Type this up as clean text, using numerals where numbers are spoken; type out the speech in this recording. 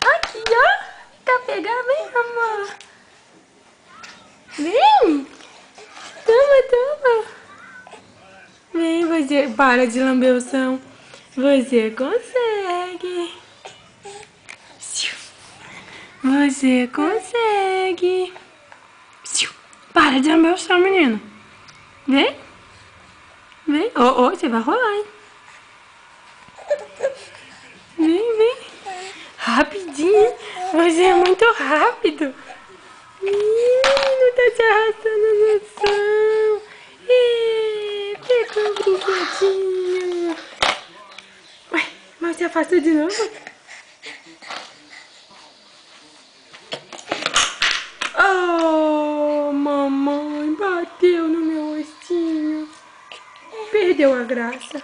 Aqui, ó. Quer pegar? Vem, amor. Vem. Toma. Vem, você. Para de lamber o chão. Você consegue. Você consegue. Para de lamber o chão, menino. Vem. Você vai rolar, hein? Vem. Rapidinho. Você é muito rápido. Menino, tá te arrastando no chão. Pegou o brinquedinho. Ué, mas você afastou de novo? Oh, mamãe bateu no meu rostinho. Perdeu a graça.